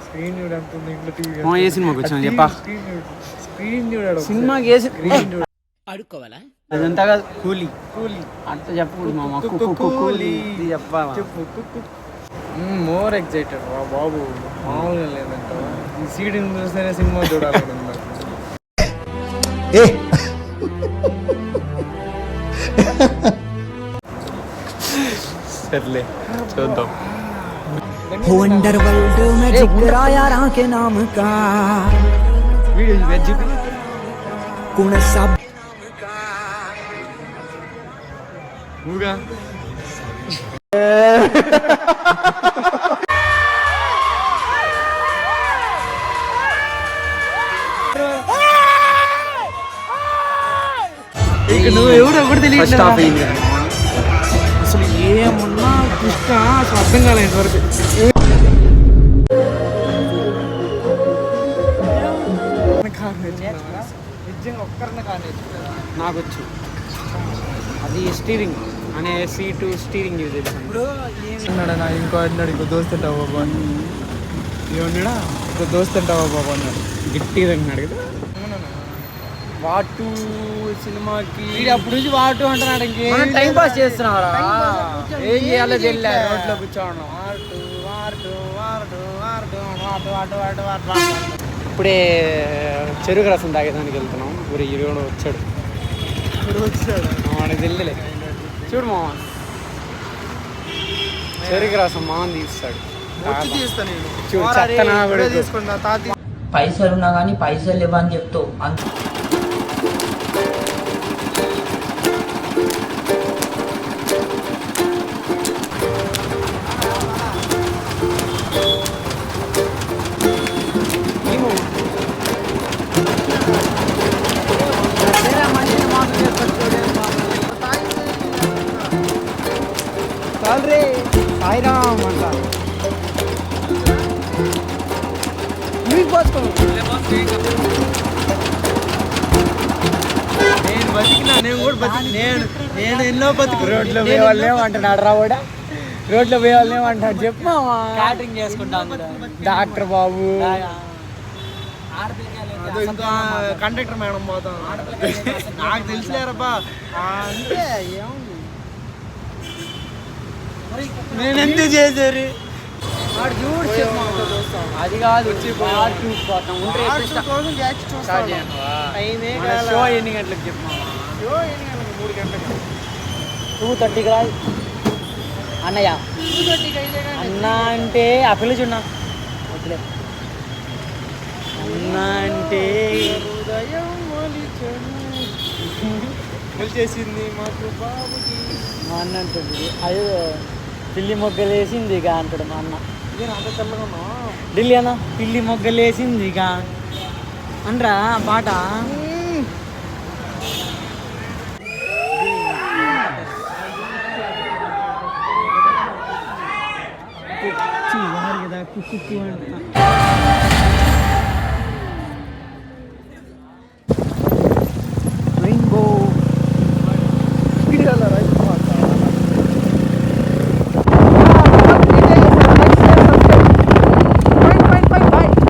Screen చూడంటుంది ఇంట్లో TV. ఏ సినిమాకి వచ్చినా చెప్పా? స్క్రీన్ చూడడం సినిమాకి ఏ స్క్రీన్ అడుక్కోవాలా? అదంతా కాదు, కూలీ. కూలీ అట్లా చెప్పకూడదు మామ, కూలీ చెప్పాలా? చెప్పు. మోర్ ఎక్సైటెడ్ రా బాబు, మామూలుగా లేదంట. ఈ సీడీని చూస్తేనే సినిమా చూడాలని నాకు. సర్లే చూద్దాం. वंडर वर्ल्ड में जिक्र यारा के नाम का వీడియో వెజ్ कौन सब ఊగా ఇక నువ్వు ఎవరు ఒకటి తెలియదు. అసలు ఏమన్నా కృష్ణ అసలు అర్థం కాలేదు ఇంతవరకు. నిజంగా ఒక్కరిని కానీ నాకు వచ్చు. అది స్టీరింగ్ అనే సీటు స్టీరింగ్ యూజ్ అన్నాడు. ఇంకో దోస్త్ అంటావా బాబు అని ఏమన్నాడా? ఇంకో దోస్త్ అంటావా బాబు అన్నాడు. గట్టిగా అన్నాడు కదా. వాటు సినిమాకి అప్పుడు నుంచి వాటు అంటున్నాడు. ఇంకేం టైం పాస్ చేస్తున్నారా? ఏం చేయాలో తెలియలే. రోడ్లో కూర్చోవడం. ఇప్పుడే చెరుకు రసం తాగేదానికి వెళ్తున్నాం. ఊరి ఇరుగు వచ్చాడు. వాడికి తెలియలే. చూడు మామ, చెరుకు రసం మామ తీస్తాడు. చూడు చెత్తనా పైసలు ఉన్నా కానీ పైసలు ఇవ్వని చెప్తావు అంత. సాయిరామ్ అంట. మీకు పోసుకో. నేను బతికినా, నేను కూడా బతికి, నేను ఎన్నో బతుకు. రోడ్లో పోయే వాళ్ళు ఏమంటున్నాడు రా కూడా? రోడ్లో పోయే వాళ్ళు ఏమంటాడు చెప్పు మామ? క్యాటరింగ్ చేసుకుంటాను డాక్టర్ బాబు, ఇంకా కండక్టర్ మేడం పోతాం. నాకు తెలిసిలేరబ్బా. అంటే ఏముంది, నేను ఎందుకు చేశారు? వాడు చూడు చెప్పు మామ. అది కాదు, షో ఎన్ని గంటలకు చెప్పు మామ? 3 గంటలకు 2:30కి రా అన్నయ్య. అన్న అంటే ఆ పిల్ల చూడన్నా వద్దులే. అన్న అంటే చేసింది మాకు బాబుకి. మా అన్న అంటుంది అయ్యో పిల్లి మొగ్గలేసింది ఇక అంటాడు మా అన్న. అంత తెల్లగా ఉన్నా ఢిల్లీ అన్న, పిల్లి మొగ్గలేసింది ఇక అనరా పాట. కుక్కు అంట.